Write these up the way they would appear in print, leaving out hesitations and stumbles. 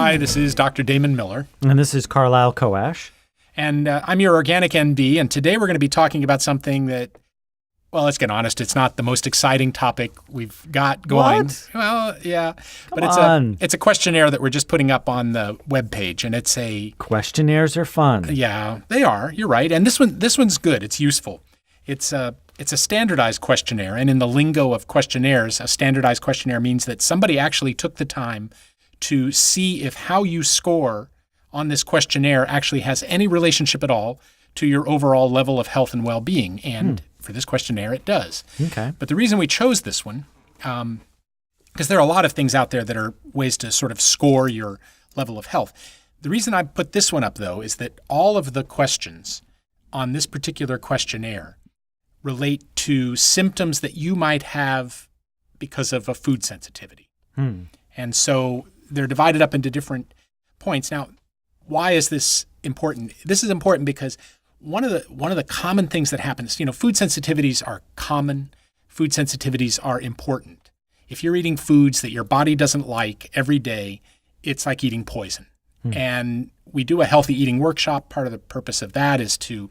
Hi, this is Dr. Damon Miller. And this is CARLYLE COASH. And I'm your organic MD, and today we're going to be talking about something that, well, let's get honest, it's not the most exciting topic we've got going. What? Well, yeah. Come on. It's a questionnaire that we're just putting up on the webpage, and it's a... Questionnaires are fun. Yeah, they are. You're right. And this one's good. It's useful. It's a standardized questionnaire, and in the lingo of questionnaires, a standardized questionnaire means that somebody actually took the time to see if how you score on this questionnaire actually has any relationship at all to your overall level of health and well-being. And for this questionnaire, it does. Okay. But the reason we chose this one, because there are a lot of things out there that are ways to sort of score your level of health. The reason I put this one up, though, is that all of the questions on this particular questionnaire relate to symptoms that you might have because of a food sensitivity. And so they're divided up into different points. Now, why is this important? This is important because one of the common things that happens, food sensitivities are common. Food sensitivities are important. If you're eating foods that your body doesn't like every day, it's like eating poison. And we do a healthy eating workshop. Part of the purpose of that is to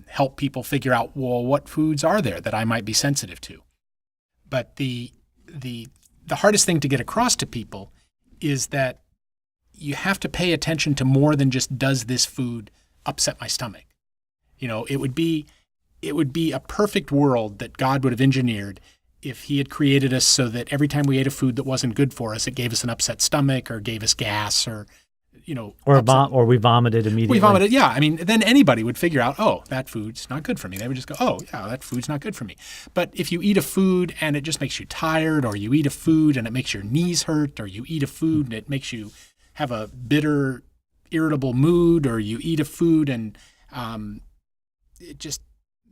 help people figure out, well, what foods are there that I might be sensitive to? But the hardest thing to get across to people is that you have to pay attention to more than just, does this food upset my stomach? It would be a perfect world that God would have engineered if he had created us so that every time we ate a food that wasn't good for us, it gave us an upset stomach or gave us gas or we vomited immediately. We vomited, yeah. I mean, then anybody would figure out, oh, that food's not good for me. They would just go, oh, yeah, that food's not good for me. But if you eat a food and it just makes you tired, or you eat a food and it makes your knees hurt, or you eat a food and it makes you have a bitter, irritable mood, or you eat a food and it just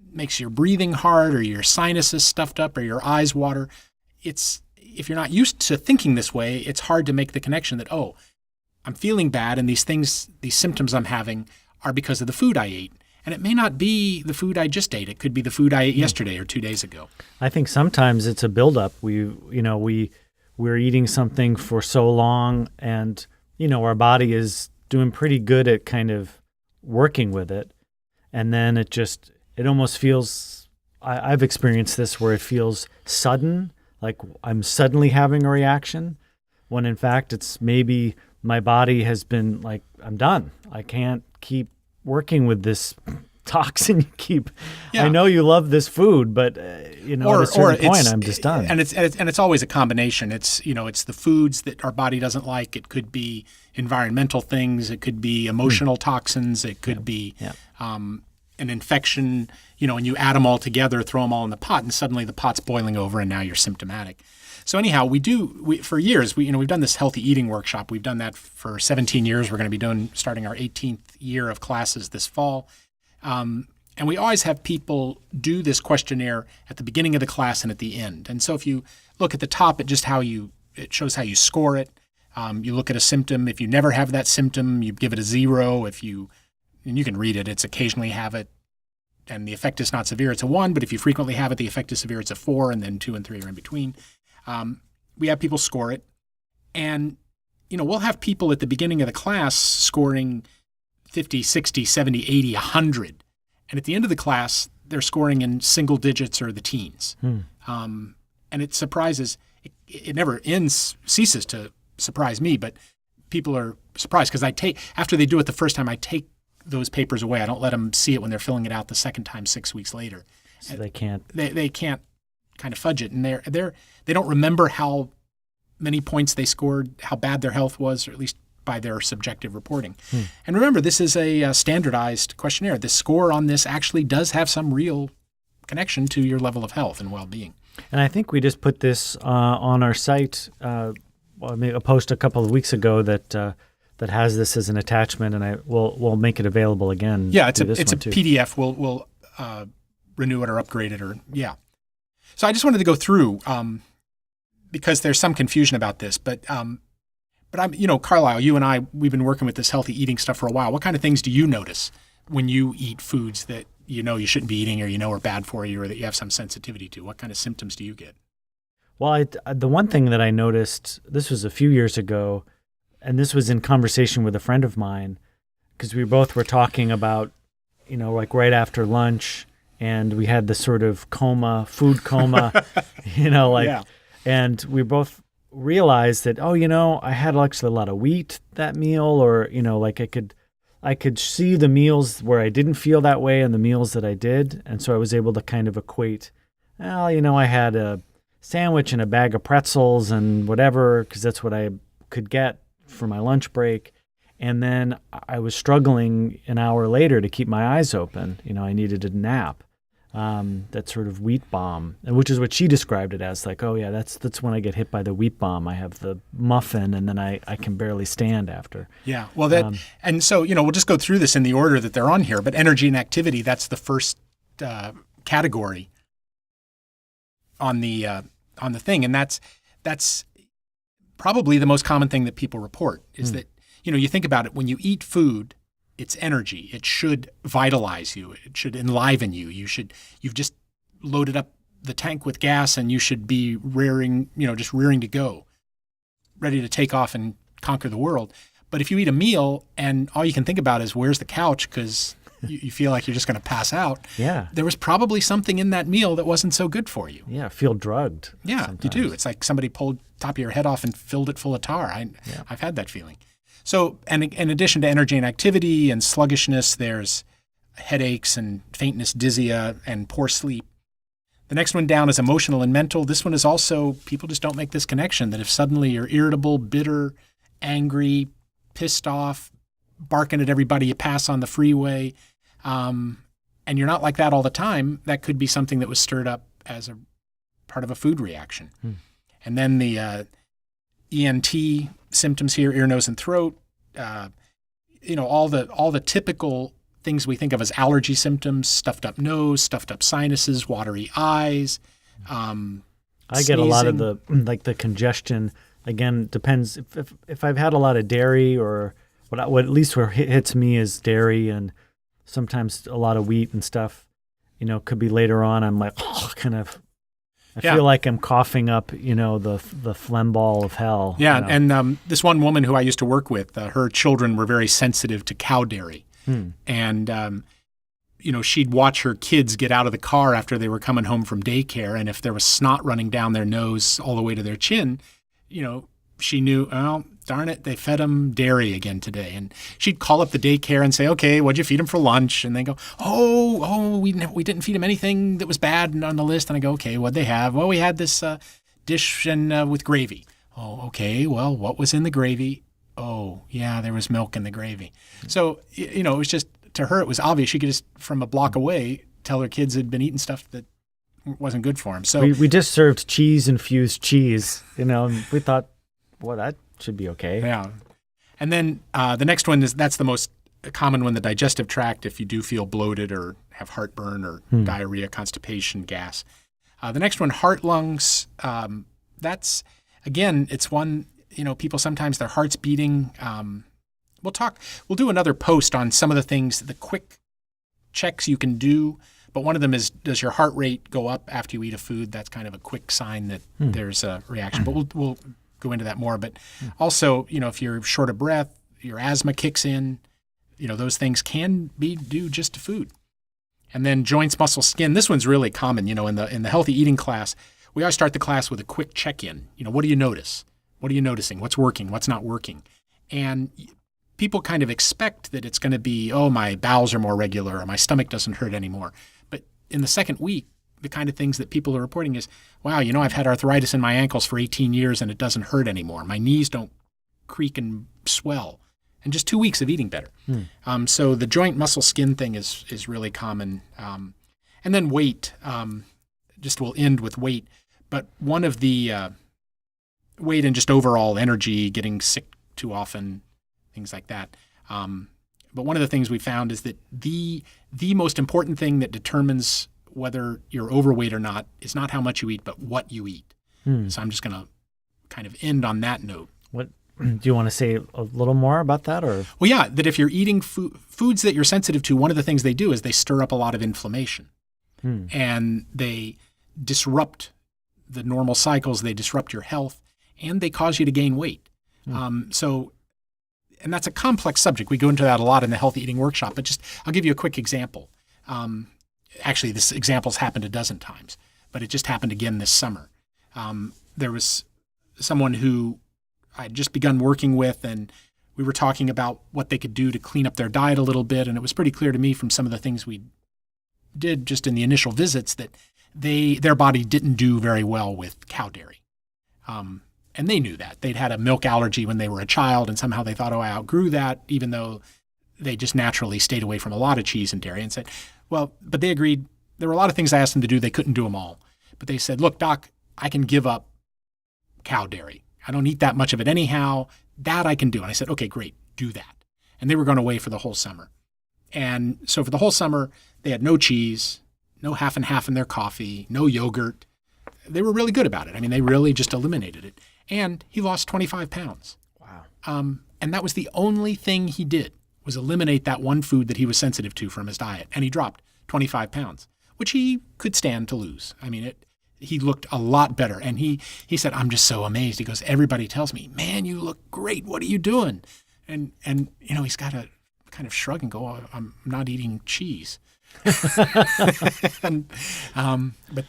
makes your breathing hard, or your sinuses stuffed up, or your eyes water, if you're not used to thinking this way, it's hard to make the connection that, oh, I'm feeling bad, and these symptoms I'm having are because of the food I ate. And it may not be the food I just ate. It could be the food I ate yesterday or 2 days ago. I think sometimes it's a buildup. We're eating something for so long, and our body is doing pretty good at kind of working with it, and then it almost feels. I've experienced this where it feels sudden, like I'm suddenly having a reaction, when in fact it's maybe my body has been like, I'm done. I can't keep working with this toxin you keep. Yeah. I know you love this food, but at a certain point, I'm just done. And it's always a combination. It's the foods that our body doesn't like. It could be environmental things. It could be emotional toxins. It could be an infection. And you add them all together, throw them all in the pot, and suddenly the pot's boiling over, and now you're symptomatic. So anyhow, for years, we've done this healthy eating workshop. We've done that for 17 years. We're going to be starting our 18th year of classes this fall. And we always have people do this questionnaire at the beginning of the class and at the end. And so if you look at the top, it shows how you score it. You look at a symptom. If you never have that symptom, you give it a 0. And you can read it, it's occasionally have it, and the effect is not severe, it's a 1. But if you frequently have it, the effect is severe, it's a 4, and then 2 and 3 are in between. We have people score it, and we'll have people at the beginning of the class scoring 50, 60, 70, 80, 100. And at the end of the class, they're scoring in single digits or the teens. And it surprises, it never ceases to surprise me, but people are surprised because after they do it the first time, I take those papers away. I don't let them see it when they're filling it out the second time 6 weeks later. So they can't. They can't kind of fudge it, and they don't remember how many points they scored, how bad their health was, or at least by their subjective reporting. And remember, this is a standardized questionnaire. The score on this actually does have some real connection to your level of health and well-being. And I think we just put this on our site. I made a post a couple of weeks ago that has this as an attachment, and we'll make it available again. Yeah, it's a PDF. We'll renew it or upgrade it, So I just wanted to go through because there's some confusion about this, but CARLYLE, you and I, we've been working with this healthy eating stuff for a while. What kind of things do you notice when you eat foods that you shouldn't be eating, or are bad for you, or that you have some sensitivity to? What kind of symptoms do you get? Well, the one thing that I noticed, this was a few years ago, and this was in conversation with a friend of mine, because we both were talking about, like right after lunch, and we had this sort of food coma, Yeah. and we both realized that, I had actually a lot of wheat that meal, or, like I could see the meals where I didn't feel that way and the meals that I did. And so I was able to kind of equate, I had a sandwich and a bag of pretzels and whatever, because that's what I could get for my lunch break. And then I was struggling an hour later to keep my eyes open. I needed a nap. That sort of wheat bomb, and which is what she described it as, like, oh yeah, that's when I get hit by the wheat bomb. I have the muffin, and then I can barely stand after. Yeah, well, and so we'll just go through this in the order that they're on here. But energy and activity, that's the first category on the thing, and that's probably the most common thing that people report is that you think about it, when you eat food. It's energy. It should vitalize you. It should enliven you. You've just loaded up the tank with gas and you should be rearing to go, ready to take off and conquer the world. But if you eat a meal and all you can think about is where's the couch because you feel like you're just going to pass out, there was probably something in that meal that wasn't so good for you. Yeah, feel drugged. Yeah, sometimes. You do. It's like somebody pulled top of your head off and filled it full of tar. I've had that feeling. So, and in addition to energy and activity and sluggishness, there's headaches and faintness, dizziness, and poor sleep. The next one down is emotional and mental. This one is also, people just don't make this connection, that if suddenly you're irritable, bitter, angry, pissed off, barking at everybody you pass on the freeway, and you're not like that all the time, that could be something that was stirred up as a part of a food reaction. And then the ENT symptoms here, ear, nose, and throat, all the typical things we think of as allergy symptoms: stuffed up nose, stuffed up sinuses, watery eyes. I get a lot of the congestion. Again, depends if I've had a lot of dairy, or what at least where hits me is dairy, and sometimes a lot of wheat and stuff. Could be later on. I'm like, I feel like I'm coughing up, the phlegm ball of hell. Yeah, and this one woman who I used to work with, her children were very sensitive to cow dairy. And, she'd watch her kids get out of the car after they were coming home from daycare, and if there was snot running down their nose all the way to their chin, she knew, oh, darn it, they fed them dairy again today. And she'd call up the daycare and say, okay, what'd you feed them for lunch? And they go, we didn't feed them anything that was bad on the list. And I go, okay, what'd they have? Well, we had this dish and with gravy. Oh, okay, well, what was in the gravy? Oh, yeah, there was milk in the gravy. So, it was just, to her, it was obvious. She could just, from a block away, tell her kids had been eating stuff that wasn't good for them. So we just served cheese-infused cheese, and we thought, well, that should be okay. Yeah. And then the next one that's the most common one, the digestive tract, if you do feel bloated or have heartburn or diarrhea, constipation, gas. The next one, heart, lungs, that's, again, it's one, people sometimes their heart's beating. We'll do another post on some of the things, the quick checks you can do. But one of them is, does your heart rate go up after you eat a food? That's kind of a quick sign that there's a reaction. But we'll go into that more. But also, if you're short of breath, your asthma kicks in, those things can be due just to food. And then joints, muscle, skin. This one's really common, in the healthy eating class. We always start the class with a quick check-in. What do you notice? What are you noticing? What's working? What's not working? And people kind of expect that it's going to be, oh, my bowels are more regular or my stomach doesn't hurt anymore. But in the second week, the kind of things that people are reporting is, wow, I've had arthritis in my ankles for 18 years and it doesn't hurt anymore. My knees don't creak and swell. And just 2 weeks of eating better. So the joint, muscle, skin thing is really common. And then weight, just we'll end with weight. But one of the weight and just overall energy, getting sick too often, things like that. But one of the things we found is that the most important thing that determines whether you're overweight or not is not how much you eat, but what you eat. So I'm just going to kind of end on that note. What do you want to say a little more about that? Or well, yeah, that if you're eating foods that you're sensitive to, one of the things they do is they stir up a lot of inflammation, and they disrupt the normal cycles. They disrupt your health, and they cause you to gain weight. So and that's a complex subject. We go into that a lot in the healthy eating workshop, but I'll give you a quick example. Actually, this example's happened a dozen times, but it just happened again this summer. There was someone who I had just begun working with, and we were talking about what they could do to clean up their diet a little bit, and it was pretty clear to me from some of the things we did just in the initial visits that their body didn't do very well with cow dairy. And they knew that. They'd had a milk allergy when they were a child, and somehow they thought, I outgrew that, even though they just naturally stayed away from a lot of cheese and dairy, and said, well, but they agreed. There were a lot of things I asked them to do. They couldn't do them all. But they said, look, Doc, I can give up cow dairy. I don't eat that much of it anyhow. That I can do. And I said, okay, great, do that. And they were going away for the whole summer. And so for the whole summer, they had no cheese, no half and half in their coffee, no yogurt. They were really good about it. I mean, they really just eliminated it. And he lost 25 pounds. Wow. And that was the only thing he did, was eliminate that one food that he was sensitive to from his diet. And he dropped 25 pounds, which he could stand to lose. I mean, he looked a lot better. And he said, I'm just so amazed. He goes, everybody tells me, man, you look great. What are you doing? And he's got to kind of shrug and go, oh, I'm not eating cheese. But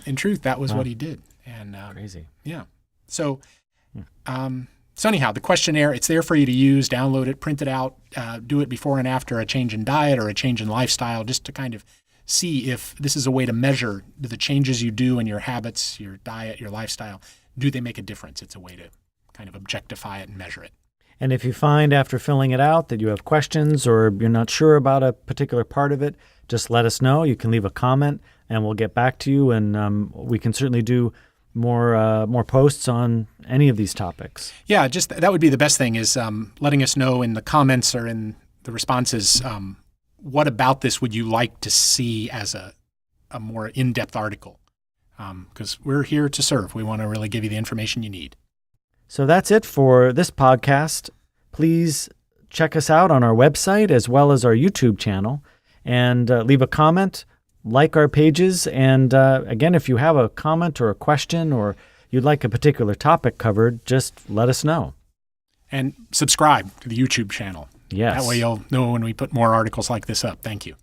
in truth, that was what he did. And crazy. Yeah. So anyhow, the questionnaire, it's there for you to use, download it, print it out, do it before and after a change in diet or a change in lifestyle, just to kind of see if this is a way to measure the changes you do in your habits, your diet, your lifestyle. Do they make a difference? It's a way to kind of objectify it and measure it. And if you find after filling it out that you have questions or you're not sure about a particular part of it, just let us know. You can leave a comment and we'll get back to you, and we can certainly do more posts on any of these topics. Yeah, just that would be the best thing, is letting us know in the comments or in the responses, what about this would you like to see as a more in-depth article? Because we're here to serve. We want to really give you the information you need. So that's it for this podcast. Please check us out on our website as well as our YouTube channel, and leave a comment, like our pages. And again, if you have a comment or a question or you'd like a particular topic covered, just let us know. And subscribe to the YouTube channel. Yes. That way you'll know when we put more articles like this up. Thank you.